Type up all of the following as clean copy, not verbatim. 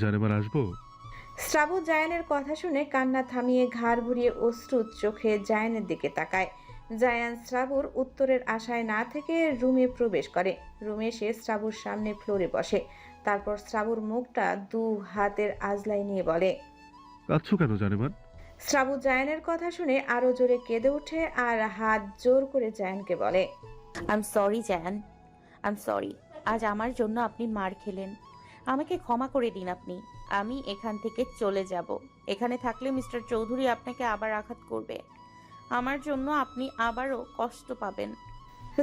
জানেমান আসবো? শ্রাবু জায়ানের কথা শুনে কান্না থামিয়ে ঘাড় ঘুরিয়ে অশ্রু চোখে জায়ানের দিকে তাকায়। জায়ান শ্রাবুর উত্তরের আশায় না থেকে রুমে প্রবেশ করে। রুমে এসে শ্রাবুর সামনে ফ্লোরে বসে। তারপর শ্রাবুর মুখটা দু হাতের আজলাই নিয়ে বলে। কাঁদছো কেন জানেমান? শ্রাবু জায়ানের কথা শুনে আরো জোরে কেঁদে ওঠে আর হাত জোর করে জায়ানকে বলে। I am sorry Zayan, I am sorry. আজ আমার জন্য আপনি মার খেলেন। আমাকে ক্ষমা করে দিন আপনি। আমি এখান থেকে চলে যাব। এখানে থাকলে মিস্টার চৌধুরী আপনাকে আবার আঘাত করবে। আমার জন্য আপনি আবারও কষ্ট পাবেন।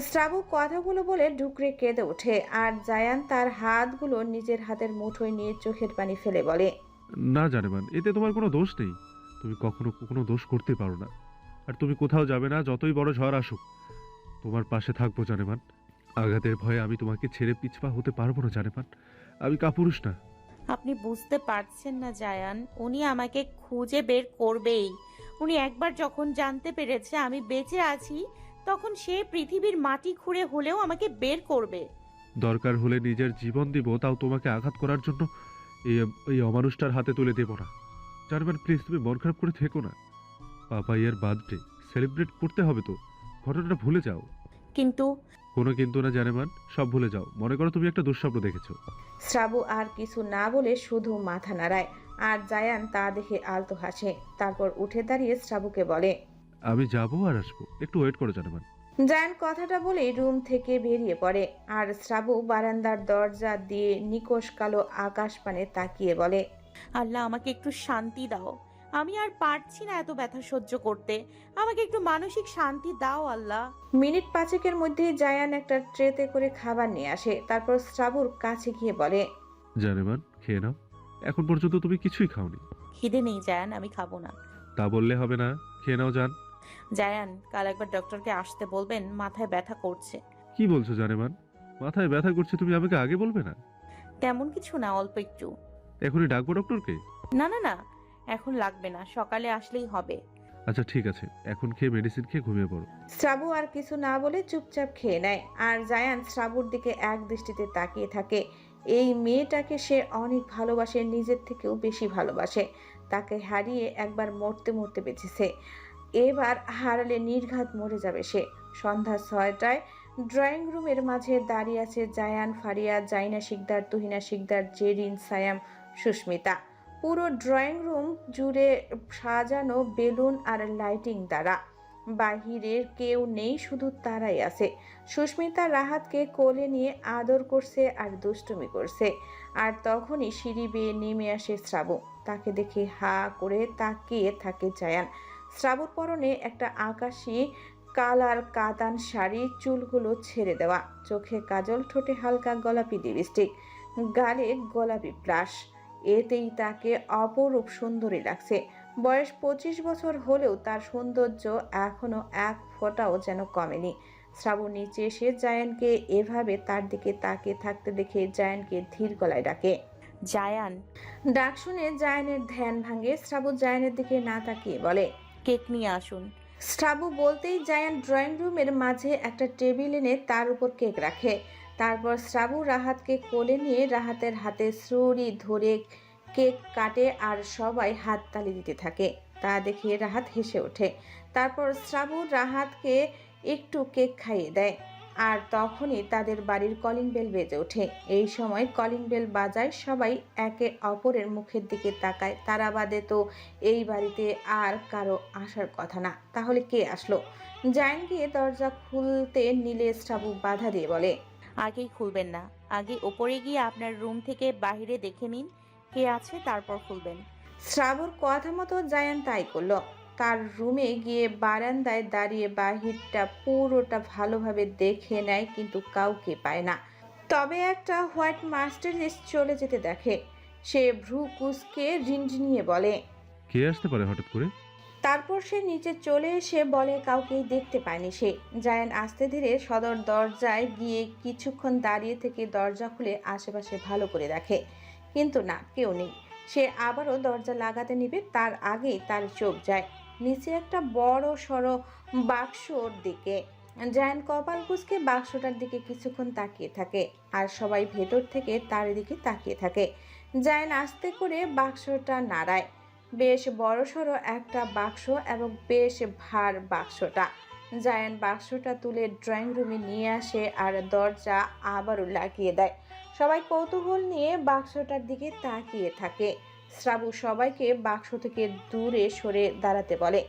শ্রাবু কথাগুলো বলে ঢুকরে কেঁদে ওঠে আর জায়ান তার হাতগুলো নিজের হাতের মুঠোয় নিয়ে চোখের পানি ফেলে বলে। না জানেমান, এতে তোমার কোনো দোষ নেই। তুমি কখনো কোনো দোষ করতে পারো না। আর তুমি কোথাও যাবে না, যতই বড় ঝড় আসুক। তোমার পাশে থাকবো জানেমান। আঘাতের ভয়ে আমি তোমাকে ছেড়ে পিছপা হতে পারবো না জানেমান। আমি কাপুরুষ না। আপনি বুঝতে পারছেন না জায়ান, উনি আমাকে খুঁজে বের করবেই। উনি একবার যখন জানতে পেরেছে আমি বেঁচে আছি, তখন সে পৃথিবীর মাটি খুঁড়ে হলেও আমাকে বের করবে। দরকার হলে নিজের জীবন দিব, তাও তোমাকে আঘাত করার জন্য এই এই অমানুষটার হাতে তুলে দেব না জানেমান। প্লিজ তুমি মন খারাপ করে থেকো না। পাপাইয়ের বার্থডে সেলিব্রেট করতে হবে তো। ঘটনাটা ভুলে যাও। কিন্তু কোনো কিন্তু না জানেমান, সব ভুলে যাও। মনে করো তুমি একটা দুঃস্বপ্ন দেখেছো। শ্রাবু আর কিছু না বলে শুধু মাথা নাড়ায় আর জায়ান তা দেখে আলতো হাসে। তারপর উঠে দাঁড়িয়ে শ্রাবুকে বলে। আমি যাবো আর আসবো, একটু ওয়েট করো জানেমান। জায়ান কথাটা বলেই রুম থেকে বেরিয়ে পড়ে আর শ্রাবু বারান্দার দরজা দিয়ে নিকোষ কালো আকাশ পানে তাকিয়ে বলে। আল্লাহ আমাকে একটু শান্তি দাও। আমি আর পারছি না এত ব্যথা সহ্য করতে। আমাকে একটু মানসিক শান্তি দাও আল্লাহ। মিনিট পাঁচেকের মধ্যেই জায়ান একটা ট্রেতে করে খাবার নিয়ে আসে। তারপর শ্রাবুর কাছে গিয়ে বলে। জানেমান খেয়ে নাও। এখন পর্যন্ত তুমি কিছুই খাওনি। খিদে নেই জায়ান, আমি খাবো না। তা বললে হবে না, খেয়ে নাও জান। জায়ান, কাল একবার ডক্টরকে আসতে বলবেন, মাথায় ব্যথা করছে। কি বলছো জানেমান? মাথায় ব্যথা করছে, তুমি আমাকে আগে বলবে না? তেমন কিছু না, অল্প একটু। এখনই ডাকবো ডক্টরকে? না না না, এখন লাগবে না, সকালে আসলেই হবে। আচ্ছা ঠিক আছে, এখন খেয়ে মেডিসিন খেয়ে ঘুমিয়ে পড়ো। শ্রাবু আর কিছু না বলে চুপচাপ খেয়ে নেয় আর জায়ান শ্রাবুর দিকে এক দৃষ্টিতে তাকিয়ে থাকে। এই মেয়েটাকে সে অনেক ভালোবাসে, নিজের থেকেও বেশি ভালোবাসে। তাকে হারিয়ে একবার মরতে মরতে বেঁচেছে, এবার হারালে নির্ঘাত মরে যাবে সে। সন্ধ্যা 6টায় ড্রয়িং রুমের মাঝে দাঁড়িয়ে আছে জায়ান, ফারিয়া, জাইনা শিকদার, তুহিনা শিকদার, জেরিন, সায়াম, সুস্মিতা। পুরো ড্রয়িং রুম জুড়ে সাজানো বেলুন আর লাইটিং দ্বারা। বাহিরের কেউ নেই, শুধু তারাই আছে। সুস্মিতা রাহাতকে কোলে নিয়ে আদর করছে আর দুষ্টুমি করছে। আর তখনই সিঁড়ি বেয়ে নেমে আসে শ্রাবু। তাকে দেখে হা করে তাকিয়ে থাকে জায়ান। শ্রাবুর পরনে একটা আকাশি কালার কাতান শাড়ি, চুলগুলো ছেড়ে দেওয়া, চোখে কাজল, ঠোঁটে হালকা গোলাপি লিপস্টিক, গালে গোলাপি ব্লাশ। এতেই তাকে অপরূপ সুন্দরী লাগছে। বয়স 25 বছর হলেও তার সৌন্দর্য এখনো এক ফোঁটাও যেন কমেনি। শ্রাবণ নিচে এসে জায়ানকে এভাবে তার দিকে তাকিয়ে থাকতে দেখে জায়ানকে ধীর গলায় ডাকে। জায়ান, ডাক শুনে জায়ানের ধ্যান ভাঙে। শ্রাবণ জায়ানের দিকে না তাকিয়ে বলে। কেক নিয়ে আসুন। শ্রাবু বলতেই জায়ান ড্রয়িং রুমের মাঝে একটা টেবিল এনে তার উপর কেক রাখে। তারপর শ্রাবু রাহাতকে কোলে নিয়ে রাহাতের হাতে ছুরি ধরে কেক কাটে আর সবাই হাততালি দিতে থাকে। তা দেখে রাহাত হেসে ওঠে। তারপর শ্রাবু রাহাতকে একটু কেক খাইয়ে দেয়। আর তখনই তাদের বাড়ির কলিং বেল বেজে ওঠে। এই সময় কলিং বেল বাজায়, সবাই একে অপরের মুখের দিকে তাকায়। তারা বাদে তো এই বাড়িতে আর কারো আসার কথা না, তাহলে কে আসলো? জায়ান গিয়ে দরজা খুলতে নিলে শ্রাবু বাধা দিয়ে বলে। আগেই খুলবেন না, আগে ওপরে গিয়ে আপনার রুম থেকে বাইরে দেখে নিন কে আছে, তারপর খুলবেন। শ্রাবুর কথা মতো জায়ান তাই করলো। তার রুমে গিয়ে বারান্দায় দাঁড়িয়ে বাহিরটা পুরোটা ভালোভাবে দেখে নেয়, কিন্তু কাউকে পায় না। তবে একটা হোয়াইট মার্সিডিজ চলে যেতে দেখে। সে ভ্রু কুঁচকে রিনঝিনিয়ে বলে। কে আসতে পারে হঠাৎ করে? তারপর সে নিচে চলে এসে বলে কাউকেই দেখতে পায়নি সে। জায়ান আস্তে ধীরে সদর দরজায় গিয়ে কিছুক্ষণ দাঁড়িয়ে থেকে দরজা খুলে আশেপাশে ভালো করে দেখে, কিন্তু না, কেউ নেই। সে আবারও দরজা লাগাতে নিবে, তার আগেই তার চোখ যায় নিচে একটা বড় সড়ো বাক্সর দিকে। জায়ান কপাল কুঁচকে বাক্সটার দিকে কিছুক্ষণ তাকিয়ে থাকে আর সবাই ভেতর থেকে তার দিকে তাকিয়ে থাকে। জায়ান আস্তে করে বাক্সটা নাড়ায়। বেশ বড়সড় একটা বাক্স এবং বেশ ভার বাক্সটা। জায়ান বাক্সটা তুলে ড্রয়িং রুমে নিয়ে আসে আর দরজা আবারও লাগিয়ে দেয়। সবাই কৌতূহল নিয়ে বাক্সটার দিকে তাকিয়ে থাকে। শ্রাবু সবাইকে বাক্স থেকে দূরে সরে দাঁড়াতে বলে।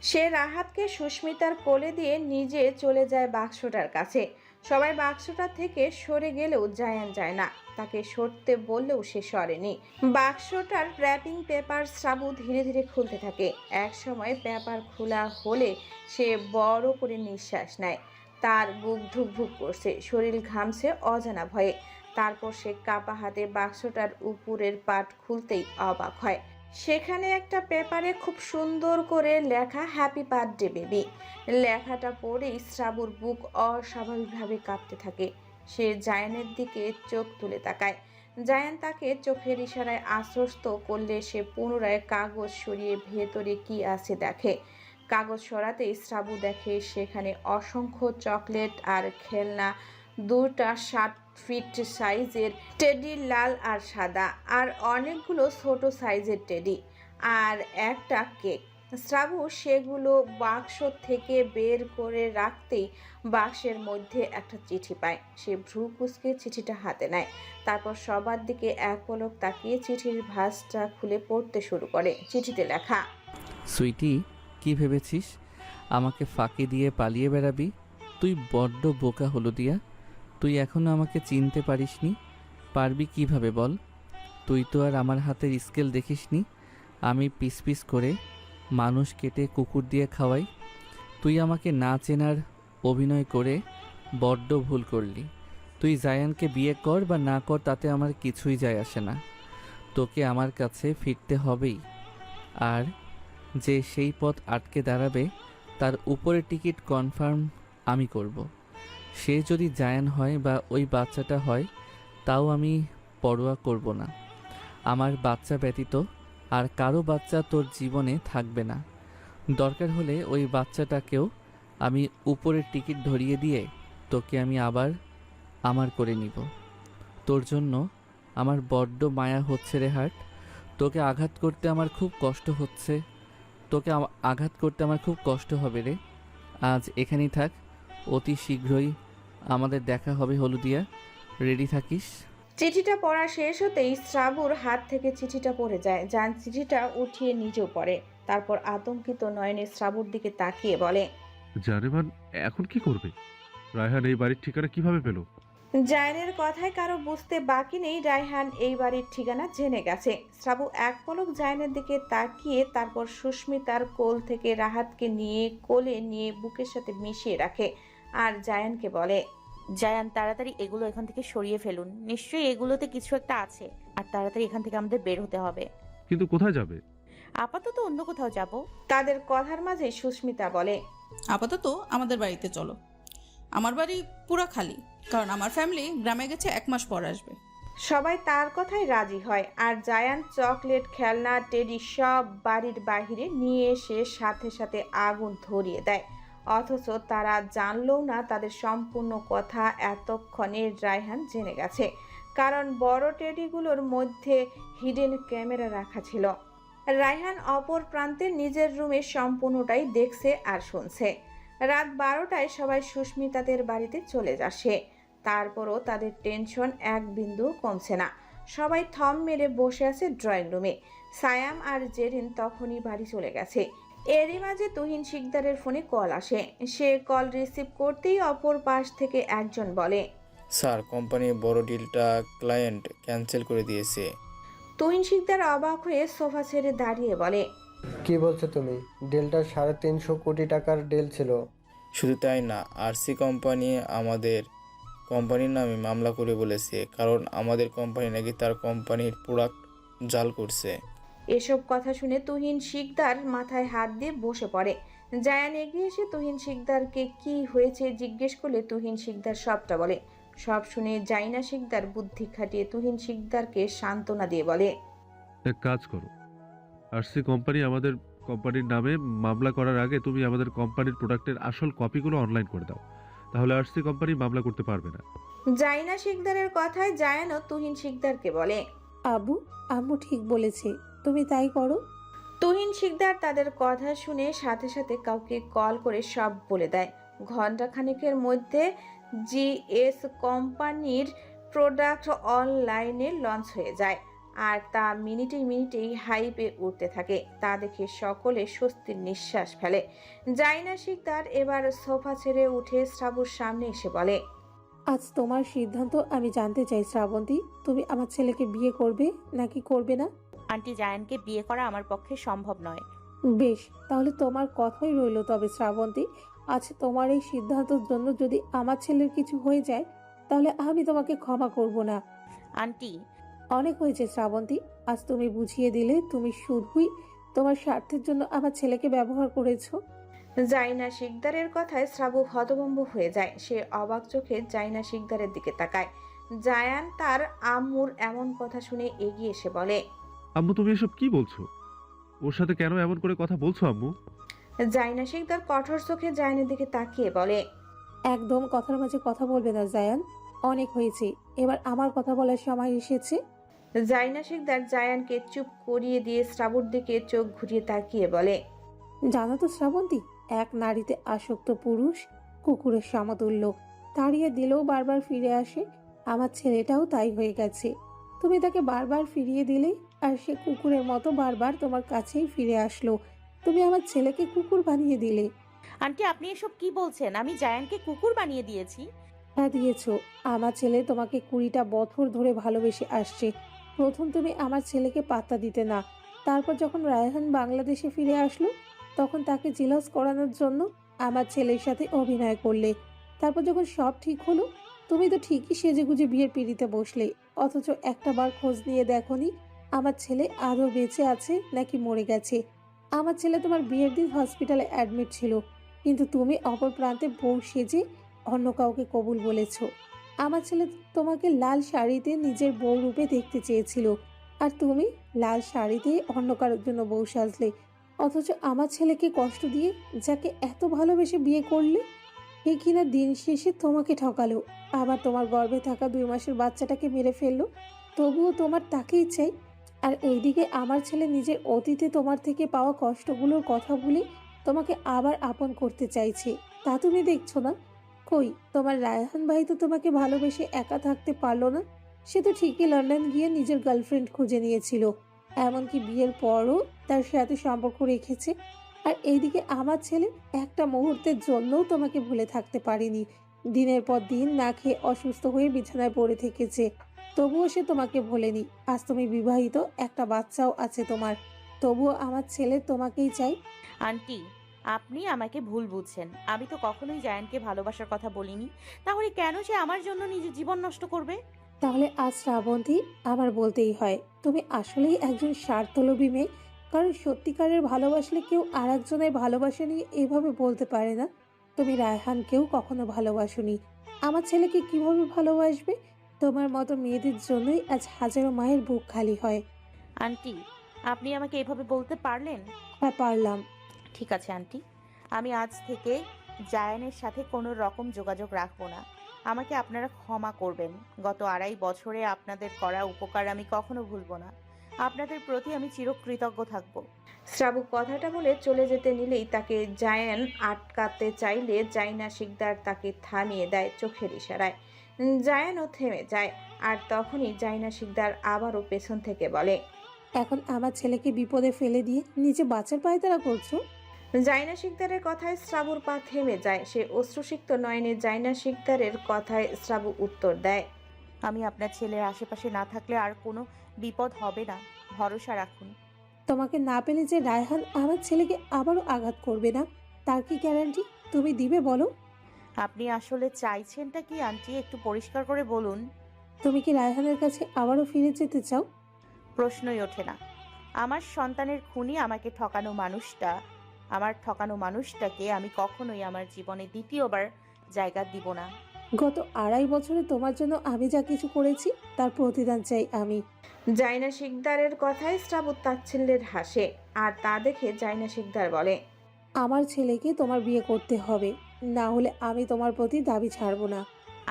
সে রাহাতকে সুস্মিতার কোলে দিয়ে নিজে চলে যায় বাক্সটার কাছে। সবাই বাক্সটা থেকে সরে গেলেও জায়ান যায় না। তাকে সরতে বললেও সে সরেনি। বাক্সটার র্যাপিং পেপার শ্রাবু ধীরে ধীরে খুলতে থাকে। এক সময় পেপার খোলা হলে সে বড় করে নিঃশ্বাস নেয়। তার বুক ধুকধুক করছে, শরীর ঘামছে অজানা ভয়ে। তারপর সে কাপা হাতে বাক্সটার উপরের পাট খুলতেই অবাক হয়। সেখানে একটা পেপারে খুব সুন্দর করে লেখা হ্যাপি বার্থডে বেবি। লেখাটা পড়েই শ্রাবুর বুক অস্বাভাবিকভাবে কাঁপতে থাকে। সে জায়ানের দিকে চোখ তুলে তাকায়। জায়ান তাকে চোখের ইশারায় আশ্বস্ত করলে সে পুনরায় কাগজ সরিয়ে ভেতরে কি আছে দেখে। কাগজ সরাতেই শ্রাবু দেখে সেখানে অসংখ্য চকলেট আর খেলনা, 2টা 7 ফিট সাইজের টেডি, লাল আর সাদা, আর অনেকগুলো ছোট সাইজের টেডি, আর একটা কেক। শ্রাবু সেগুলো বাক্স থেকে বের করে রাখতেই বাক্সের মধ্যে একটা চিঠি পায়। সে ভ্রু কুঁচকে চিঠিটা হাতে নেয়। তারপর সবার দিকে এক পলক তাকিয়ে চিঠির ভাঁজটা খুলে পড়তে শুরু করে। চিঠিতে লেখা, সুইটি, কি ভেবেছিস আমাকে ফাঁকি দিয়ে পালিয়ে বেড়াবি? তুই বড্ড বোকা হলুদিয়া। তুই এখনো আমাকে চিনতে পারিসনি। পারবি কিভাবে বল? তুই তো আর আমার হাতের স্কেল দেখিসনি। আমি পিস পিস করে মানুষ কেটে কুকুর দিয়ে খাওয়াই। তুই আমাকে না চেনার অভিনয় করে বড্ড ভুল করলি। তুই জায়ানকে বিয়ে কর বা না কর, তাতে আমার কিছুই যায় আসে না। তোকে আমার কাছে ফিরতে হবেই। আর যে সেই পথ আটকে দাঁড়াবে তার উপরে টিকিট কনফার্ম আমি করব। সে যদি জায়ান হয় বা ওই বাচ্চাটা হয় তাও আমি পরোয়া করব না। আমার বাচ্চা ব্যতীত আর কারো বাচ্চা তোর জীবনে থাকবে না। দরকার হলে ওই বাচ্চাটাকেও আমি উপরের টিকিট ধরিয়ে দিয়ে তোকে আমি আবার আমার করে নিব। তোর জন্য আমার বড্ড মায়া হচ্ছে রে হার্ট। তোকে আঘাত করতে আমার খুব কষ্ট হচ্ছে। আঘাত করতে আমার খুব কষ্ট হবে রে। আজ এখানেই থাক, অতি শীঘ্রই আমাদের দেখা হবে হলুদিয়া। রেডি থাকিস। চিঠিটা পড়া শেষ হতেই শ্রাবুর হাত থেকে চিঠিটা পড়ে যায়। জান চিঠিটা উঠিয়ে নিজেও পড়ে। তারপর আতঙ্কিত নয়নে শ্রাবুর দিকে তাকিয়ে বলে, জানেমান এখন কি করবে? রায়হান এই বাড়ির ঠিকানা কিভাবে পেল? জায়ানের কথায় কারো বুঝতে বাকি নেই রায়হান এই বাড়ির ঠিকানা জেনে গেছে। শ্রাবু এক পলক জায়ানের দিকে তাকিয়ে তারপর সুস্মিতার কোল থেকে রাহাতকে নিয়ে কোলে নিয়ে বুকের সাথে মিশিয়ে রাখে আর জায়ানকে বলে, জায়ান, তাড়াতাড়ি এগুলো এখান থেকে সরিয়ে ফেলুন। নিশ্চয়ই এগুলোতে কিছু একটা আছে। আর তাড়াতাড়ি এখান থেকে আমাদের বের হতে হবে। কিন্তু কোথায় যাবে? আপাতত অন্য কোথাও যাব। তাদের কথার মাঝে সুস্মিতা বলে, আপাতত আমাদের বাড়িতে চলো। আমার বাড়ি পুরা খালি, কারণ আমার ফ্যামিলি গ্রামে গেছে, 1 মাস পর আসবে। সবাই তার কথায় রাজি হয়। আর জায়ান চকলেট, খেলনা, টেডি সব বাড়ির বাহিরে নিয়ে এসে সাথে সাথে আগুন ধরিয়ে দেয়। অথচ তারা জানলেও না তাদের সম্পূর্ণ কথা এতক্ষণে রায়হান জেনে গেছে। কারণ বড় টেডিগুলোর মধ্যে হিডেন ক্যামেরা রাখা ছিল। রায়হান অপর প্রান্তে নিজের রুমে সম্পূর্ণটাই দেখছে আর শুনছে। রাত 12টায় সবাই সুস্মিতাদের বাড়িতে চলে আসে। তারপরও তাদের টেনশন এক বিন্দু কমছে না। সবাই থম মেরে বসে আছে ড্রয়িং রুমে। সায়াম আর জেরিন তখনই বাড়ি চলে গেছে। এরই মাঝে তুহিন শিকদারের ফোনে কল আসে। সে কল রিসিভ করতেই অপর পাশ থেকে একজন বলে, স্যার, কোম্পানির বড় ডিলটা ক্লায়েন্ট ক্যান্সেল করে দিয়েছে। তুহিন শিকদার অবাক হয়ে সোফা ছেড়ে দাঁড়িয়ে বলে, কি বলছো তুমি? ডিলটা 350 কোটি টাকার ডিল ছিল। শুধু তাই না, আরসি কোম্পানি আমাদের কোম্পানির নামে মামলা করে বলেছে, কারণ আমাদের কোম্পানি নাকি তার কোম্পানির প্রোডাক্ট জাল করছে। এসব কথা শুনে তুহিন শিকদার মাথায় হাত দিয়ে বসে পড়ে। জায়ান এগিয়ে এসে তুহিন শিকদারকে কি হয়েছে জিজ্ঞেস করলে তুহিন শিকদার সবটা বলে। সব শুনে জাইনা শিকদার বুদ্ধি খাটিয়ে তুহিন শিকদারকে সান্ত্বনা দিয়ে বলে, এক কাজ করো, আরসি কোম্পানি আমাদের কোম্পানির নামে মামলা করার আগে তুমি আমাদের কোম্পানির প্রোডাক্টের আসল কপিগুলো অনলাইন করে দাও, তাহলে আরসি কোম্পানি মামলা করতে পারবে না। জাইনা শিকদারের কথায় জায়ানও তুহিন শিকদারকে বলে, আব্বু, আম্মু ঠিক বলেছে, তুমি তাই করো। তুহিন শিকদার তাদের কথা শুনে সাথে সাথে কাউকে কল করে সব বলে দেয়। ঘন্টাখানেকের মধ্যে জিএস কোম্পানির প্রোডাক্ট অনলাইনে লঞ্চ হয়ে যায় আর তা মিনিটেই মিনিটেই হাইপে উঠতে থাকে। তা দেখে সকলে স্বস্তির নিঃশ্বাস ফেলে। জাইনা শিকদার এবার সোফা ছেড়ে উঠে শ্রাবুর সামনে এসে বলে, আজ তোমার সিদ্ধান্ত আমি জানতে চাই শ্রাবন্তী, তুমি আমার ছেলেকে বিয়ে করবে নাকি করবে না? আন্টি, জায়ানকে বিয়ে করা আমার পক্ষে সম্ভব নয়। বেশ, তাহলে তোমার কথাই রইল। তবে শ্রাবন্তী, আজ তোমার এই সিদ্ধান্তের জন্য যদি আমার ছেলের কিছু হয়ে যায় তাহলে আমি তোমাকে ক্ষমা করব না। আন্টি, অনেক হয়েছে শ্রাবন্তী, আজ তুমি বুঝিয়ে দিলে তুমি শুধুই তোমার স্বার্থের জন্য আমার ছেলেকে ব্যবহার করেছো। জাইনা শিকদারের কথায় শ্রাবু হতভম্ব হয়ে যায়। সে অবাক চোখে জাইনা শিকদারের দিকে তাকায়। জায়ান তার আম্মুর এমন কথা শুনে এগিয়ে এসে বলে, আম্মু তুমি এসব কি বলছো? ওর সাথে কেন এমন করে কথা বলছো আম্মু? জাইনা শিকদার কঠোর চোখে জায়ানের দিকে তাকিয়ে বলে, একদম কথার মাঝে কথা বলবে না জায়ান, অনেক হয়েছে, এবার আমার কথা বলার সময় এসেছে। জাইনা শিকদার জায়ানকে চুপ করিয়ে দিয়ে শ্রাবুর দিকে চোখ ঘুরিয়ে তাকিয়ে বলে, জানো তো শ্রাবন্তী, এক নারীতে আসক্ত পুরুষ কুকুরের সমতুল্য, তাড়িয়ে দিলেও বারবার ফিরে আসে। আমার ছেলেটাও তাই হয়ে গেছে। তুমি তাকে বারবার ফিরিয়ে দিলে আর সে কুকুরের মতো বারবার তোমার কাছেই ফিরে আসলো। তুমি আমার ছেলেকে কুকুর বানিয়ে দিলে। আন্টি, আপনি এসব কি বলছেন? আমি জায়ানকে কুকুর বানিয়ে দিয়েছি? হ্যাঁ দিয়েছো। আমার ছেলে তোমাকে 20টা বছর ধরে ভালোবেসে আসছে। প্রথম তুমি আমার ছেলেকে পাত্তা দিতে না, তারপর যখন রায়হান বাংলাদেশে ফিরে আসলো তখন তাকে জেলাস করানোর জন্য আমার ছেলের সাথে অভিনয় করলে। তারপর যখন সব ঠিক হলো তুমি তো ঠিকই সেজেগুজে বিয়ের পিড়িতে বসলে, অথচ একটা বার খোঁজ নিয়ে দেখোনি আমার ছেলে আদৌ বেঁচে আছে নাকি মরে গেছে। আমার ছেলে তোমার বিয়ের দিন হসপিটালে অ্যাডমিট ছিল, কিন্তু তুমি অপর প্রান্তে বউ সেজে অন্য কাউকে কবুল বলেছ। আমার ছেলে তোমাকে লাল শাড়িতে নিজের বউ রূপে দেখতে চেয়েছিল, আর তুমি লাল শাড়িতে অন্য কারোর জন্য বউ সাজলে। অথচ আমার ছেলেকে কষ্ট দিয়ে যাকে এত ভালোবেসে বিয়ে করলে, এ কিনা দিন শেষে তোমাকে ঠকালো, আবার তোমার গর্ভে থাকা 2 মাসের বাচ্চাটাকে মেরে ফেললো। তবুও তোমার তাকেই চাই। আর এইদিকে আমার ছেলে নিজের অতীতে তোমার থেকে পাওয়া কষ্টগুলোর কথা বলে তোমাকে আবার আপন করতে চাইছে। তা তুমি দেখছো না? কই, তোমার রায়হান ভাই তো তোমাকে ভালোবেসে একা থাকতে পারলো না। সে তো ঠিকই লন্ডন গিয়ে নিজের গার্লফ্রেন্ড খুঁজে নিয়েছিল, এমনকি বিয়ের পরও তার সাথে সম্পর্ক রেখেছে। আর এইদিকে আমার ছেলে একটা মুহূর্তের জন্যও তোমাকে ভুলে থাকতে পারেনি। দিনের পর দিন না খেয়ে অসুস্থ হয়ে বিছানায় পড়ে থেকেছে, তবুও সে তোমাকে ভোলেনি। আজ তুমি বিবাহিত, একটা বাচ্চাও আছে তোমার, তবুও আমার ছেলে তোমাকেই চাই। আন্টি, আপনি আমাকে ভুল বুঝছেন। আমি তো কখনোই জায়ানকে ভালোবাসার কথা বলিনি। তাহলে কেন সে আমার জন্য নিজের জীবন নষ্ট করবে? তাহলে আজ শ্রাবন্তী, আমার বলতেই হয় তুমি আসলেই একজন স্বার্থলোভী মেয়ে। কারণ সত্যিকারের ভালোবাসলে কেউ আর একজনের ভালোবাসা নিয়ে এভাবে বলতে পারে না। তুমি রায়হানকেও কখনো ভালোবাসোনি, আমার ছেলেকে কিভাবে ভালোবাসবে? তোমার মতো মেয়েদের জন্যই আজ হাজারো মায়ের বুক খালি হয়। আন্টি, আপনি আমাকে এভাবে বলতে পারলেন? হ্যাঁ পারলাম। ঠিক আছে আন্টি, আমি আজ থেকে জায়ানের সাথে কোনো রকম যোগাযোগ রাখবো না। আমাকে আপনারা ক্ষমা করবেন। গত 2.5 বছরে আপনাদের করা উপকার আমি কখনো ভুলবো না। আপনাদের প্রতি আমি চিরকৃতজ্ঞ থাকব। শ্রাবু কথাটা বলে চলে যেতে নিলেই তাকে জায়ান আটকাতে চাইলে জাইনা শিকদার তাকে থামিয়ে দেয় চোখের ইশারায়। জায়ানও থেমে যায়। আর তখনই জাইনা শিকদার আবারও পেছন থেকে বলে, এখন আমার ছেলেকে বিপদে ফেলে দিয়ে নিজে বাঁচার পায়তারা করছো। জাইনা শিকদারের কথায় শ্রাবুর পা থেমে যায়। সে অশ্রুসিক্ত নয়নে জাইনা শিকদারের কথায় শ্রাবু উত্তর দেয়, আমি আপনার ছেলের আশেপাশে না থাকলে আর কোনো বিপদ হবে না, ভরসা রাখুন। তোমাকে না পেলে যে রায়হান আমার ছেলেকে আবারও আঘাত করবে না, তার কি গ্যারান্টি তুমি দিবে বলো? আপনি আসলে চাইছেনটা কি আন্টি? একটু পরিষ্কার করে বলুন। তুমি কি রায়হানের কাছে আবারও ফিরে যেতে চাও? প্রশ্নই ওঠে না। আমার সন্তানের খুনি আমার ঠকানো মানুষটাকে আমি কখনোই আমার জীবনে দ্বিতীয়বার জায়গা দিব না। গত 2.5 বছরে তোমার জন্য আমি যা কিছু করেছি তার প্রতিদান চাই আমি। জাইনা শিকদারের কথায় শ্রাবু তাচ্ছিল্যের হাসে। আর তা দেখে জাইনা শিকদার বলে, আমার ছেলেকে তোমার বিয়ে করতে হবে, না হলে আমি তোমার প্রতি দাবি ছাড়বো না।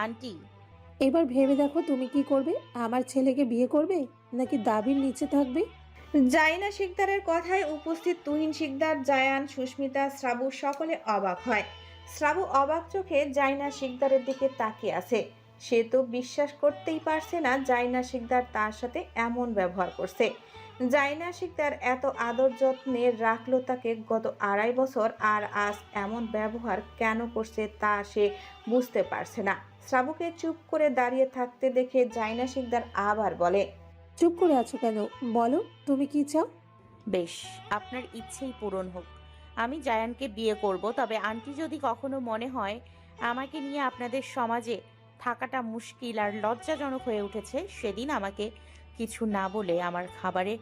আন্টি, এবার ভেবে দেখো তুমি কি করবে। আমার ছেলেকে বিয়ে করবে নাকি দাবির নিচে থাকবে? জাইনা শিকদারের কথায় উপস্থিত তুহিন শিকদার, জায়ান, সুস্মিতা, শ্রাবু সকলে অবাক হয়। শ্রাবু অবাক চোখে জাইনা শিকদারের দিকে তাকিয়ে আছে। সে তো বিশ্বাস করতেই পারছে না জাইনা শিকদার তার সাথে এমন ব্যবহার করছে। জাইনা শিকদার এত আদর যত্নে রাখলো তাকে গত 2.5 বছর, আর আজ এমন ব্যবহার কেন করছে তা সে বুঝতে পারছে না। শ্রাবুকে চুপ করে দাঁড়িয়ে থাকতে দেখে জাইনা শিকদার আবার বলে, চুপ করে আছো কেন? বলো তুমি কি চাও? বেশ, আপনার ইচ্ছেই পূরণ হোক। আমি জায়ানকে বিয়ে করব, তবে আন্টি যদি কখনো মনে হয় আমাকে নিয়ে আপনাদের সমাজে থাকাটা মুশকিল আর লজ্জাজনক হয়ে উঠেছে, সেদিন আমাকে কিছু না বলে আমার খাবারে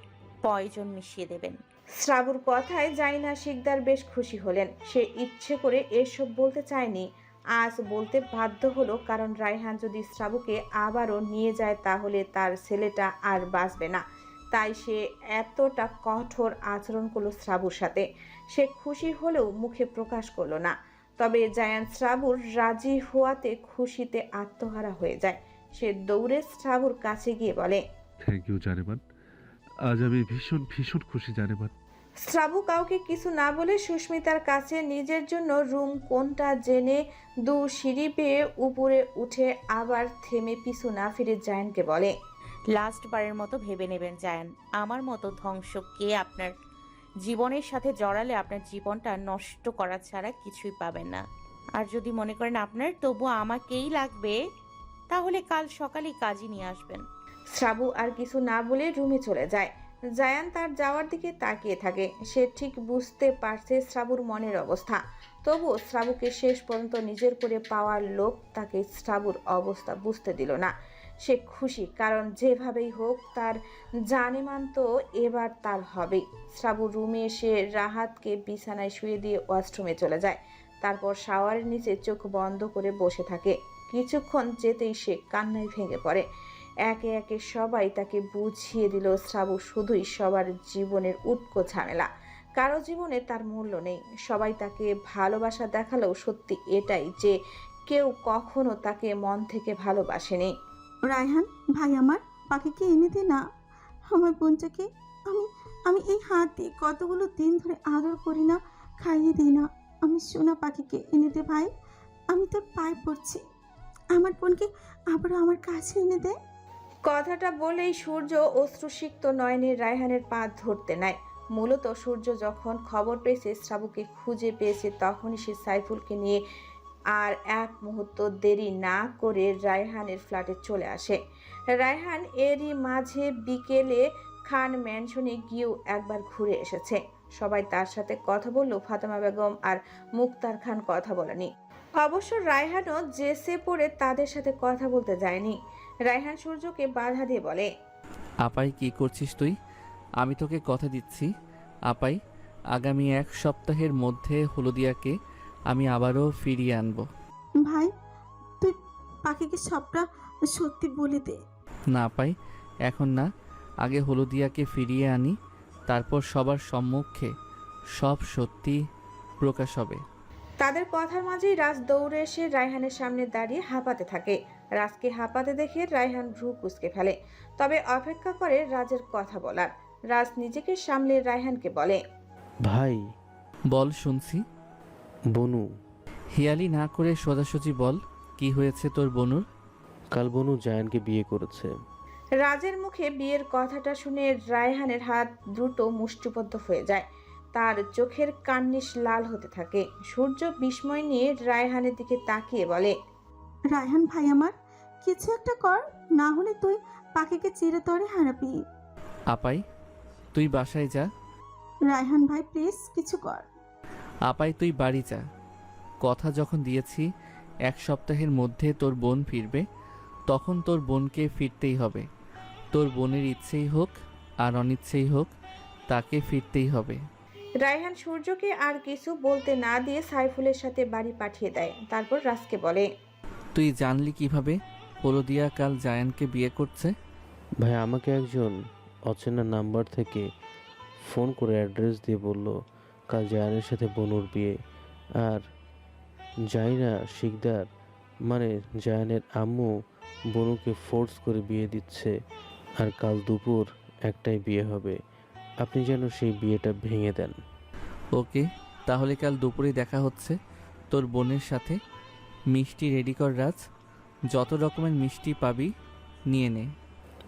পয়জন মিশিয়ে দেবেন। শ্রাবুর কথায় জাইনা শিকদার বেশ খুশি হলেন। সে ইচ্ছে করে এসব বলতে চায়নি, আজ বলতে বাধ্য হলো, কারণ রায়হান যদি শ্রাবুকে আবারও নিয়ে যায় তাহলে তার ছেলেটা আর বাঁচবে না। তাই সে এতটা কঠোর আচরণ করলো শ্রাবুর সাথে। সে খুশি হলেও মুখে প্রকাশ করলো না। তবে জায়ান শ্রাবুর রাজি হওয়াতে খুশিতে আত্মহারা হয়ে যায়। সে দৌড়ে শ্রাবুর কাছে গিয়ে বলে, থ্যাংক ইউ জানেমান, আজ আমি ভীষণ ভীষণ খুশি জানেমান। শ্রাবু কাউকে কিছু না বলে সুস্মিতার কাছে নিজের জন্য রুম কোনটা জেনে 2 সিঁড়ি পেয়ে উপরে উঠে আবার থেমে পিছু না ফিরে জায়ানকে বলে, লাস্ট বারের মতো ভেবে নেবেন জায়ান, আমার মতো ধ্বংসকে আপনার জীবনের সাথে জড়ালে আপনার জীবনটা নষ্ট করা ছাড়া কিছুই পাবেন না। আর যদি মনে করেন আপনার তবু আমাকেই লাগবে, তাহলে কাল সকালেই কাজই নিয়ে আসবেন। শ্রাবু আর কিছু না বলে রুমে চলে যায়। জায়ান তার যাওয়ার দিকে তাকিয়ে থাকে। সে ঠিক বুঝতে পারছে শ্রাবুর মনের অবস্থা, তবুও শ্রাবুকে শেষ পর্যন্ত নিজের করে পাওয়ার লোক তাকে শ্রাবুর অবস্থা বুঝতে দিল না। সে খুশি, কারণ যেভাবেই হোক তার জানেমান তো এবার তার হবেই। শ্রাবু রুমে এসে রাহাতকে বিছানায় শুয়ে দিয়ে ওয়াশরুমে চলে যায়। তারপর শাওয়ারের নিচে চোখ বন্ধ করে বসে থাকে। কিছুক্ষণ যেতেই সে কান্নায় ভেঙে পড়ে। একে একে সবাই তাকে বুঝিয়ে দিল শ্রাবু শুধুই সবার জীবনের উটকো ঝামেলা, কারো জীবনে তার মূল্য নেই। সবাই তাকে ভালোবাসা দেখালেও সত্যি এটাই যে কেউ কখনো তাকে মন থেকে ভালোবাসেনি। রায়হান ভাই, আমার পাখিকে এনে দে না, আমার বোনটাকে। আমি আমি এই হাত দিয়ে কতগুলো দিন ধরে আদর করি না, খাইয়ে দিই না। আমি সোনা পাখিকে এনে দে ভাই, আমি তোর পায়ে পড়ছি। আমার বোনকে আবারও আমার কাছে এনে দে। কথাটা বলেই সূর্য অশ্রুসিক্ত নয়নে রায়হানের পা ধরতে নেয়। মূলত সূর্য যখন খবর পেয়েছে শ্রাবুকে খুঁজে পেয়েছে, তখনই সে সাইফুলকে নিয়ে আর এক মুহূর্ত দেরি না করে রায়হানের ফ্ল্যাটে চলে আসে। রায়হান এরই মাঝে বিকেলে খান ম্যানশনে গিয়েও একবার ঘুরে এসেছে। সবাই তার সাথে কথা বলল, ফাতেমা বেগম আর মুক্তার খান কথা বলেনি। অবশ্য রায়হানও জেসে পড়ে তাদের সাথে কথা বলতে যায়নি। রায়হান সূর্যকে বাধা দিয়ে বলে, আপাই কি করছিস তুই? আমি তোকে কথা দিচ্ছি আপাই, আগামী 1 সপ্তাহের মধ্যে হলদিয়াকে আমি আবারও ফিরিয়ে আনবো। ভাই, তুই পাখিকে সবটা সত্যি বলে দে। না আপাই, এখন না, আগে হলদিয়াকে ফিরিয়ে আনি, তারপর সবার সম্মুখে সব সত্যি প্রকাশ হবে। তাদের কথার মাঝেই রাজ দৌড়ে এসে রায়হানের সামনে দাঁড়িয়ে হাঁপাতে থাকে। রাজকে হাঁপাতে দেখে রায়হান ভ্রু কুঁচকে ফেলে, তবে অপেক্ষা করে রাজের কথা বলার। রাজ নিজেকে সামলে রায়হানকে বলে, ভাই। বল শুনছি। বনু। হিয়ালি না করে সোজাসুজি বল, কি হয়েছে তোর বনুর? কাল বনু জায়ানকে বিয়ে করেছে। রাজের মুখে বিয়ের কথাটা শুনে রায়হানের হাত দ্রুত মুষ্টিবদ্ধ হয়ে যায়। তার চোখের কার্নিশ লাল হতে থাকে। সূর্য বিস্ময় নিয়ে রায়হানের দিকে তাকিয়ে বলে, রায়হান ভাই আমার, কিছু একটা কর, না হলে তুই পাখিকে চিরতরে হারাবি। আপাই তুই বাসায় যা। রায়হান ভাই প্লিজ কিছু কর। আপাই তুই বাড়ি যা। কথা যখন দিয়েছি 1 সপ্তাহের মধ্যে তোর বোন ফিরবে, তখন তোর বোনকে ফিরতেই হবে। তোর বোনের ইচ্ছেই হোক আর অনিচ্ছেই হোক, তাকে ফিরতেই হবে। রায়হান সূর্যকে আর কিছু বলতে না দিয়ে সাইফুলের সাথে বাড়ি পাঠিয়ে দেয়। তারপর রাজকে বলে, তুই জানলি কিভাবে হলদিয়া কাল জায়ানকে বিয়ে করছে? ভাই, আমাকে একজন অচেনা নাম্বার থেকে ফোন করে অ্যাড্রেস দিয়ে বলল কাল জায়ানের সাথে বনুর বিয়ে। আর জাইনা শিকদার মানে জায়ানের আম্মু বনুকে ফোর্স করে বিয়ে দিচ্ছে। আর কাল দুপুর একটাই বিয়ে হবে, আপনি যেন সেই বিয়েটা ভেঙে দেন। ওকে, তাহলে কাল দুপুরে দেখা হচ্ছে তোর বোনের সাথে। মিষ্টি রেডি কর রাজ, যত রকমের মিষ্টি পাবি নিয়ে নে।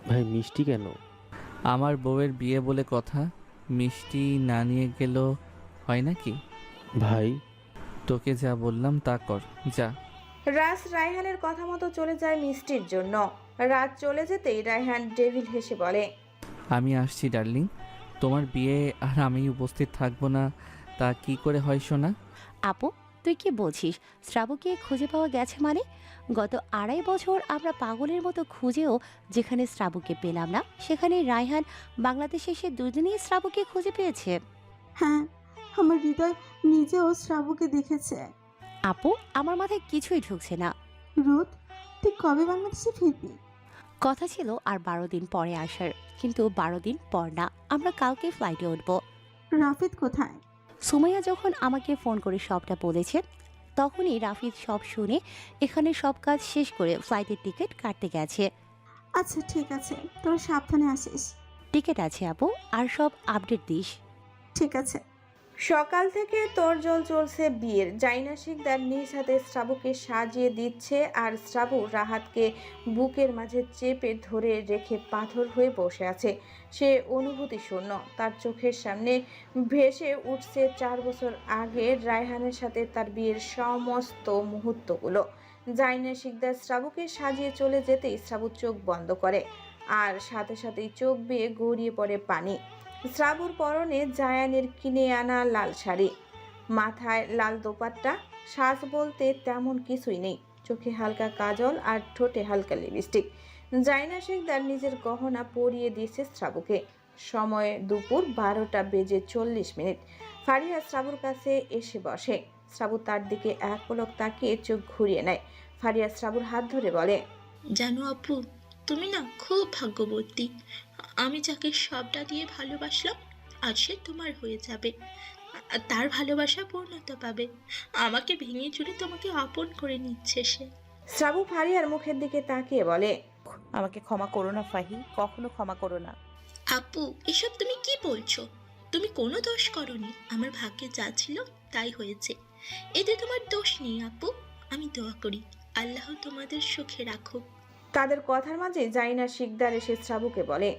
ভাই মিষ্টি কেন? আমার বউয়ের বিয়ে বলে কথা, মিষ্টি না নিয়ে গেলেও হয় নাকি? ভাই তোকে যা বললাম তা কর, যা। রাজ রায়হানের কথা মতো চলে যায় মিষ্টির জন্য। রাত চলে যেতেই রায়হান ডেভিল হেসে বলে, আমি আসছি ডার্লিং, তোমার বিয়ে আর আমি উপস্থিত থাকবো না তা কি করে হয় শোনা? আপু, তুই কি বলছিস? শ্রাবকে খুঁজে পাওয়া গেছে মানে? গত 2.5 বছর আমরা পাগলের মতো খুঁজেও যেখানে শ্রাবকে পেলাম না, সেখানে রায়হান বাংলাদেশে এসে দুদিনেই শ্রাবকে খুঁজে পেয়েছে। হ্যাঁ, আমার হৃদয় নিজেও শ্রাবকে দেখেছে। আপু, আমার মাথায় কিছুই ঢুকছে না। রোদ, তুই কবে বাংলাদেশে ফিরবি? কথা ছিল আর 12 দিন পরে আসার, কিন্তু 12 দিন পর না, আমরা কালকে ফ্লাইটে উঠব। রাফিদ কোথায়? সুমাইয়া যখন আমাকে ফোন করে সবটা বলেছে, তখনই রাফিদ সব শুনে এখানে সব কাজ শেষ করে ফ্লাইটের টিকিট কাটতে গেছে। আচ্ছা ঠিক আছে, তোরা সাবধানে আসিস। টিকিট আছে আপু, আর সব আপডেট দিস। ঠিক আছে। সকাল থেকে তোড়জোড় চলছে বিয়ের। জাইনা শিকদার নিজ হাতে শ্রাবুকে সাজিয়ে দিচ্ছে, আর শ্রাবু রাহাতকে বুকের মাঝে চেপে ধরে রেখে পাথর হয়ে বসে আছে। সে অনুভূতি শূন্য। তার চোখের সামনে ভেসে উঠছে 4 বছর আগে রায়হানের সাথে তার বিয়ের সমস্ত মুহূর্তগুলো। জাইনা শিকদার শ্রাবুকে সাজিয়ে চলে যেতেই শ্রাবু চোখ বন্ধ করে, আর সাথে সাথেই চোখ বেয়ে গড়িয়ে পড়ে পানি। শ্রাবুর পরনে জায়ানের কিনে আনা লাল শাড়ি, মাথায় লাল দোপাট্টা, সাজ বলতে তেমন কিছুই নেই। চোখে হালকা কাজল আর ঠোঁটে হালকা লিপস্টিক। জাইনা শিকদার নিজের গহনা পরিয়ে দিয়েছে শ্রাবুকে। সময় দুপুর 12:40। ফারিয়া শ্রাবুর কাছে এসে বসে। শ্রাবু তার দিকে এক পলক তাকিয়ে চোখ ঘুরিয়ে নেয়। ফারিয়া শ্রাবুর হাত ধরে বলে, জানো আপু, তুমি না খুব ভাগ্যবতী। আমি যাকে সবটা দিয়ে ভালোবাসলাম, আজ সে তোমার হয়ে যাবে। তার ভালোবাসা পূর্ণতা পাবে। আমাকে ভেঙে চুরে তোমাকে আপন করে নিচ্ছে সে। শ্রাবু ফারিয়ার মুখের দিকে তাকিয়ে বলে, আমাকে ক্ষমা করো না ফাহি, কখনো ক্ষমা করো না। আপু, এসব তুমি কি বলছো? তুমি কোনো দোষ করনি। আমার ভাগ্যে যা ছিল তাই হয়েছে, এতে তোমার দোষ নেই আপু। আমি দোয়া করি আল্লাহ তোমাদের সুখে রাখুক। তাদের কথার মাঝে জাইনা শিকদার এসে শ্রাবুকে বলে,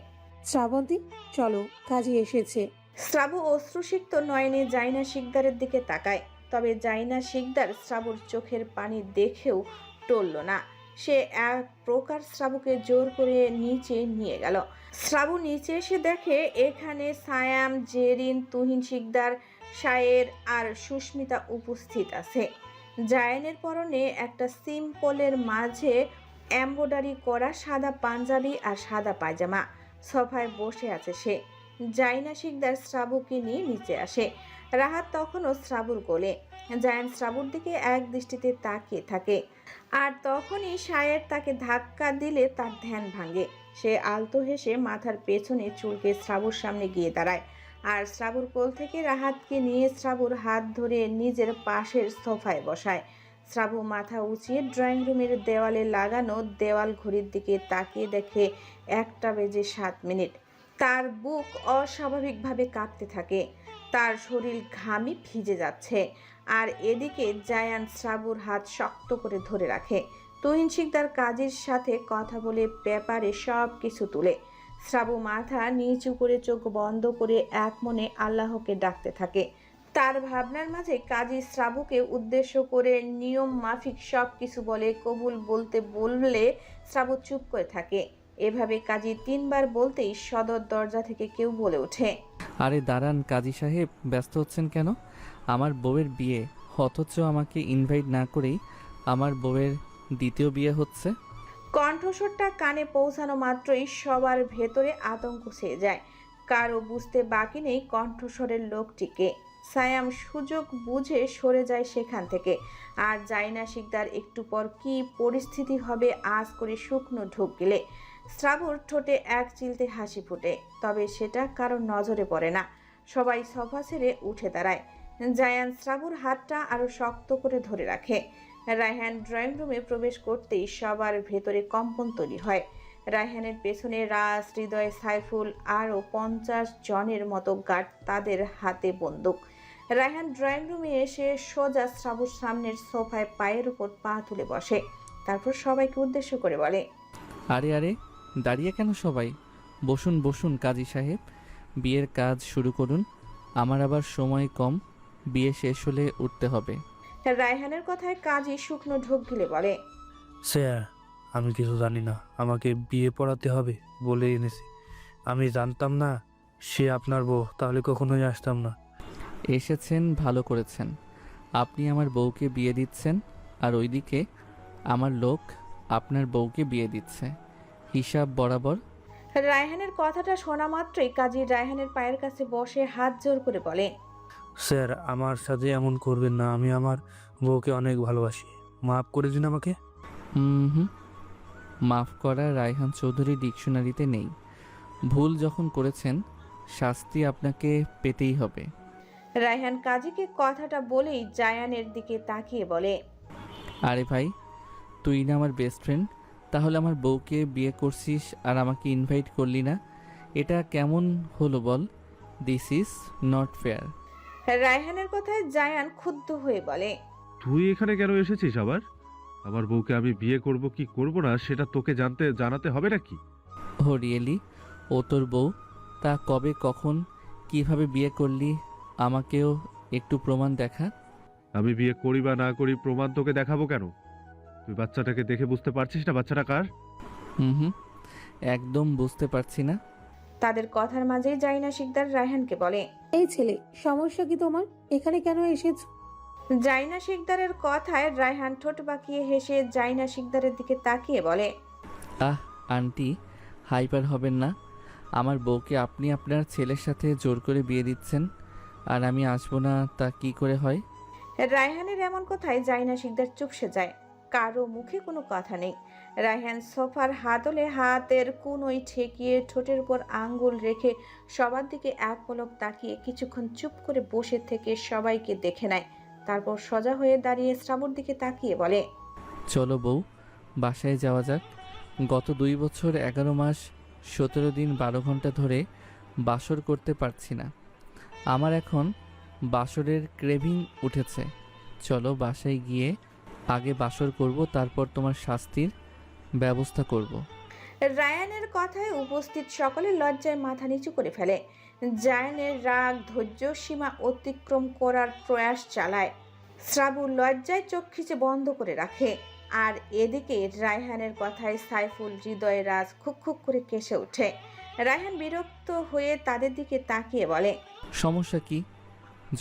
শ্রাবন্তী, চলো, কাজে এসেছে। শ্রাবু অশ্রুসিক্ত নয়নে জাইনা শিকদারের দিকে তাকায়। তবে জাইনা শিকদার শ্রাবুর চোখের পানি দেখেও টলল না। সে এক প্রকার শ্রাবুকে জোর করে নিচে নিয়ে গেল। শ্রাবু নিচে এসে দেখে এখানে সায়াম, জেরিন, তুহিন শিকদার, শায়ের আর সুস্মিতা উপস্থিত আছে। জায়ানের পরনে একটা সিম্পলের মাঝে এমব্রয়ডারি করা সাদা পাঞ্জাবি আর সাদা পায়জামা। সোফায় বসে আছে সে। জাইনা শিকদার শ্রাবুকে নিয়ে নিচে আসে। রাহাত তখনও শ্রাবুর কোলে। জায়ান শ্রাবুর দিকে এক দৃষ্টিতে তাকিয়ে থাকে, আর তখনই শায়ের তাকে ধাক্কা দিলে তার ধ্যান ভাঙে। সে আলতো হেসে মাথার পেছনে চুলকে শ্রাবুর সামনে গিয়ে দাঁড়ায়, আর শ্রাবুর কোল থেকে রাহাতকে নিয়ে শ্রাবুর হাত ধরে নিজের পাশের সোফায় বসায়। শ্রাবু মাথা উঁচিয়ে ড্রয়িং রুমের দেওয়ালে লাগানো দেওয়াল ঘড়ির দিকে তাকিয়ে দেখে 1:07। তার বুক অস্বাভাবিকভাবে কাঁপতে থাকে, তার শরীর ঘামে ভিজে যাচ্ছে। আর এদিকে জায়ান শ্রাবুর হাত শক্ত করে ধরে রাখে। তুহিন শিকদার কাজীর সাথে কথা বলে ব্যাপারে সব কিছু তুলে। শ্রাবু মাথা নিচু করে চোখ বন্ধ করে এক মনে আল্লাহকে ডাকতে থাকে। তার ভাবনার মাঝে কাজী শ্রাবুকে উদ্দেশ্য করে নিয়ম মাফিক সব কিছু বলে। কবুল বলতে বললে শ্রাবু চুপ করে থাকে। এভাবে কাজী 3 বার বলতেই সদর দরজা থেকে কেউ বলে ওঠে, আরে দাঁড়ান কাজী সাহেব, ব্যস্ত হচ্ছেন কেন? আমার বউয়ের বিয়ে, অথচ আমাকে ইনভাইট না করেই আমার বউয়ের দ্বিতীয় বিয়ে হচ্ছে। কণ্ঠস্বরটা কানে পৌঁছানো মাত্রই সবার ভেতরে আতঙ্ক ছেয়ে যায়। কারো বুঝতে বাকি নেই কণ্ঠস্বরের লোকটিকে। সায়াম সুযোগ বুঝে সরে যায় সেখান থেকে। আর জাইনা শিকদার একটু পর কি পরিস্থিতি হবে আজ করে শুকনো ঢোক গেলে। শ্রাবুর ঠোঁটে এক চিলতে হাসি ফুটে, তবে সেটা কারো নজরে পড়ে না। সবাই সোফা ছেড়ে উঠে দাঁড়ায়। জায়ান শ্রাবুর হাতটা আরো শক্ত করে ধরে রাখে। রায়হান ড্রয়িং রুমে প্রবেশ করতেই সবার ভেতরে কম্পন তৈরি হয়। রায়হানের পেছনে রাজ, হৃদয়, সাইফুল আরও 50 জনের মতো গার্ড, তাদের হাতে বন্দুক। রায়হান ড্রয়িং রুমে এসে সোজা শ্রাবুর সামনের সোফায় পায়ের উপর পা তুলে বসে। তারপর সবাইকে উদ্দেশ্য করে বলে, আরে আরে, দাঁড়িয়ে কেন সবাই? বসুন বসুন কাজী সাহেব, বিয়ের কাজ শুরু করুন। আমার আবার সময় কম, বিয়ে শেষ হলে উঠতে হবে। রায়হানের কথায় কাজী শুকনো ঢোক গিলে বলে, স্যার, আমি কিছু জানি না, আমাকে বিয়ে পড়াতে হবে বলে এনেছি। আমি জানতাম না সে আপনার বউ, তাহলে কখনোই আসতাম না। এসেছেন, ভালো করেছেন। আপনি আমার বউকে বিয়ে দিচ্ছেন, আর ওইদিকে আমার লোক আপনার বউকে বিয়ে দিচ্ছে, হিসাব বরাবর। রায়হানের কথাটা শোনা মাত্রই কাজী রায়হানের পায়ের কাছে বসে হাত জোর করে বলে, স্যার, আমার সাথে এমন করবেন না, আমি আমার বউকে অনেক ভালোবাসি, মাফ করে দিন আমাকে। হুম, মাফ করা রায়হান চৌধুরী ডিকশনারিতে নেই। ভুল যখন করেছেন, শাস্তি আপনাকে পেতেই হবে। রায়হান কাজীকে কথাটা বলেই জায়ানের দিকে তাকিয়ে বলে, আরে ভাই, তুই না আমার বেস্ট ফ্রেন্ড, তাহলে আমার বউকে বিয়ে করছিস আর আমাকে ইনভাইট করলি না? এটা কেমন হলো বল? This is not fair. রায়হানের কথায় জায়ান ক্ষুব্ধ হয়ে বলে, তুই এখানে কেন এসেছিস আবার? আমার বউকে আমি বিয়ে করব কি করব না সেটা তোকে জানাতে হবে নাকি? ও রিয়েলি? ও তোর বউ? তা কবে, কখন, কিভাবে বিয়ে করলি? আমাকেও একটু প্রমাণ দেখা। আমি বিয়ে করি বা না করি প্রমাণ তোকে দেখাবো কেন? তুই বাচ্চাটাকে দেখে বুঝতে পারছিস না বাচ্চাটা কার? হুম, একদম বুঝতে পারছি না। তাদের কথার মাঝেই জাইনা শিকদার রায়হানকে বলে, এই ছেলে, সমস্যা কি তোমার? এখানে কেন এসেছো? জাইনা শিকদারের কথায় রায়হান ঠোঁট বাঁকিয়ে হেসে জাইনা শিকদারের দিকে তাকিয়ে বলে, আহ আন্টি, হাইপার হবেন না। আমার বউকে আপনি আপনার ছেলের সাথে জোর করে বিয়ে দিচ্ছেন, আর আমি আসবো না, তা কি করে হয়? রায়হানের এমন কথায় জাইনা শিকদার চুপসে যায়। কারো মুখে কোনো কথা নেই। রায়হান সোফার হাতলে হাতের কুনোই ঠেকিয়ে ঠোঁটের উপর আঙ্গুল রেখে সবার দিকে এক পলক তাকিয়ে কিছুক্ষণ চুপ করে বসে থেকে সবাইকে দেখে নেয়। তারপর সোজা হয়ে দাঁড়িয়ে শ্রাবুর দিকে তাকিয়ে বলে, চলো বউ, বাসায় যাওয়া যাক। গত 2 বছর 11 মাস 17 দিন 12 ঘন্টা ধরে বাসর করতে পারছি না। আমার এখন বাসরের ক্রেভিং উঠেছে। চলো বাসায় গিয়ে আগে বাসর করব, তারপর তোমার শাস্তির ব্যবস্থা করব। রায়ানের কথায় উপস্থিত সকলে লজ্জায় মাথা নিচু করে ফেলে। জায়ানের রাগ ধৈর্য সীমা অতিক্রম করার প্রয়াস চালায়। শ্রাবু লজ্জায় চোখ খিচে বন্ধ করে রাখে। আর এদিকে রায়হানের কথায় সাইফুল, হৃদয়, রাজ খুক খুক করে কেসে ওঠে। রায়হান বিরক্ত হয়ে তাদের দিকে তাকিয়ে বলে, সমস্যা কি?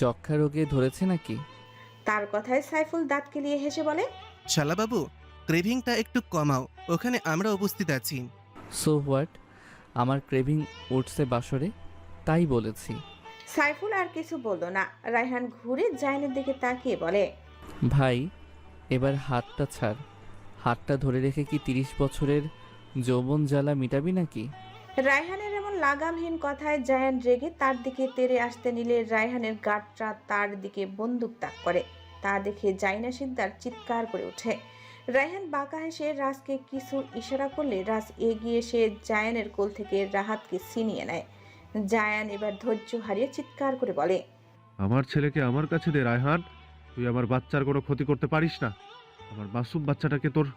যক্ষা রোগে ধরেছে নাকি? তার কথায় সাইফুল দাঁত কেলিয়ে হেসে বলে, শালাবাবু, ক্রেভিংটা একটু কমাও, ওখানে আমরা উপস্থিত আছি। সো হোয়াট, আমার ক্রেভিং উঠছে বাসরে, তাই বলেছি। সাইফুল আর কিছু বলল না। রায়হান ঘুরে জায়ানের দিকে তাকিয়ে বলে, ভাই, এবার হাতটা ছাড়। হাতটা ধরে রেখে কি 30 বছরের যৌবন জ্বালা মিটাবি নাকি? রায়হানের এমন লাগামহীন কথায় জায়ান রেগে তার দিকে তেড়ে আসতে নিলে রায়হানের গার্ডরা তার দিকে বন্দুক তাক করে। তা দেখে জাইনা শিকদার চিৎকার করে ওঠে। রায়হান বাঁকা হেসে রাজকে কিছু ইশারা করলে রাজ এগিয়ে এসে জায়ানের কোল থেকে রাহাতকে ছিনিয়ে নেয়। জায়ান এবার ধৈর্য হারিয়ে চিৎকার করে বলে, আমার ছেলেকে আমার কাছে দে রায়হান। তুই আমার বাচ্চার কোনো ক্ষতি করতে পারিস না। আমার মাসুম বাচ্চাটাকে তোর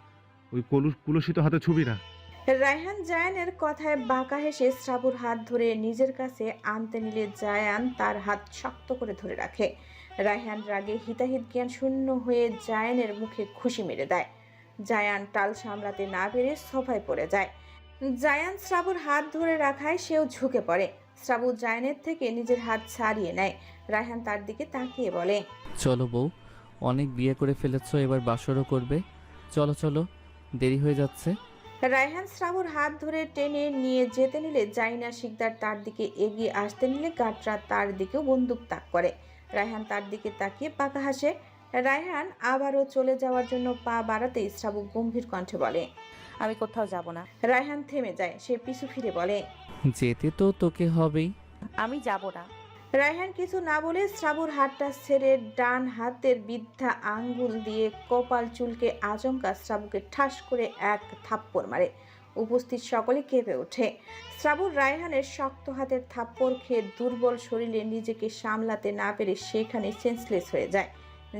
ওই কুলসিত হাতে ছুবি না। রায়হান জায়ানের কথায় বাঁকা হেসে শ্রাবুর হাত ধরে নিজের কাছে আনতে নিলে জায়ান তার হাত শক্ত করে ধরে রাখে। রায়হান রাগে হিতাহিত জ্ঞান শূন্য হয়ে জায়ানের মুখে খুশি মেরে দেয়। জায়ান টাল সামলাতে না পেরে সোফায় পড়ে যায়। জায়ান শ্রাবুর হাত ধরে রাখায় সেও ঝুঁকে পড়ে। শ্রাবু জায়ানের থেকে নিজের হাত ছাড়িয়ে নেয়। রায়হান তার দিকে তাকিয়ে বলে, চলো বউ, অনেক বিয়ে করে ফেলেছো, এবার বাসরও করবে। চলো চলো, দেরি হয়ে যাচ্ছে। রায়হান শ্রাবুর হাত ধরে টেনে নিয়ে যেতে নিলে জাইনা শিকদার তার দিকে এগিয়ে আসতে নিলে গার্ডরা তার দিকেও বন্দুক তাক করে। রায়হান তার দিকে তাকিয়ে পাকা হাসে। রায়হান আবারও চলে যাওয়ার জন্য পা বাড়াতেই শ্রাবু গম্ভীর কণ্ঠে বলে, আমি কোথাও যাব না। রায়হান থেমে যায়। সে পিছু ফিরে বলে, যেতে তো তোকে হবেই। আমি যাব না। রায়হান কিছু না বলে শ্রাবুর হাতটা ছেড়ে ডান হাতের বৃদ্ধা আঙ্গুল দিয়ে কপাল চুলকে আচমকা শ্রাবুকে ঠাস করে এক থাপ্পড় মারে। উপস্থিত সকলে কেঁপে ওঠে। শ্রাবণ রায়হানের শক্ত হাতের থাপ্পড় খেয়ে দুর্বল শরীরে নিজেকে সামলাতে না পেরে সেখানে সেন্সলেস হয়ে যায়।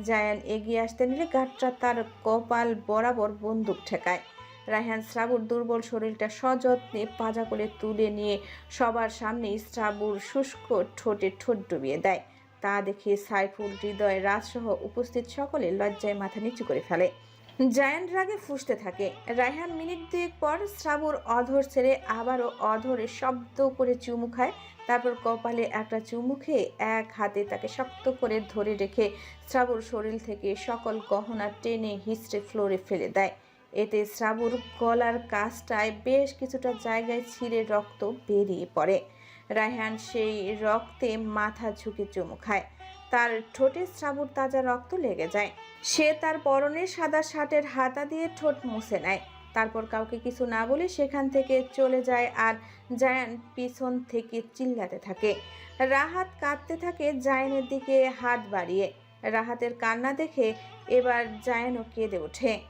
জায়ান এগিয়ে আসতে নিলে গাট্টা তার কপাল বরাবর বন্দুক ঠেকায়। রায়হান শ্রাবুর দুর্বল শরীরটা সযত্নে পাজা করে তুলে নিয়ে সবার সামনেই শ্রাবুর শুষ্ক ঠোঁটে ঠোঁট ডুবিয়ে দেয়। তা দেখে সাইফুল, হৃদয়, রাজসহ উপস্থিত সকলে লজ্জায় মাথা নিচু করে ফেলে। জায়ান রাগে ফুঁসতে থাকে। রায়হান মিনিট দুয়েক পর শ্রাবুর অধর ছেড়ে আবারও অধরে শব্দ করে চুমু খায়। তারপর কপালে একটা চুমু খেয়ে এক হাতে তাকে শক্ত করে ধরে রেখে শ্রাবুর শরীর থেকে সকল গহনা টেনে হিঁচড়ে ফ্লোরে ফেলে দেয়। এতে শ্রাবুর গলার কাছটায় বেশ কিছুটা জায়গায় ছিঁড়ে রক্ত বেরিয়ে পড়ে। রায়হান সেই রক্তে মাথা ঝুঁকে চুমু খায়। তার ঠোঁটে শ্রাবুর তাজা রক্ত লেগে যায়। সে তার পরনের সাদা শার্টের হাতা দিয়ে ঠোঁট মুছে নেয়। তারপর কাউকে কিছু না বলে সেখান থেকে চলে যায়। আর জায়ান পিছন থেকে চিল্লাতে থাকে। রাহাত কাঁদতে থাকে জায়ানের দিকে হাত বাড়িয়ে। রাহাতের কান্না দেখে এবার জায়ানও কেঁদে ওঠে।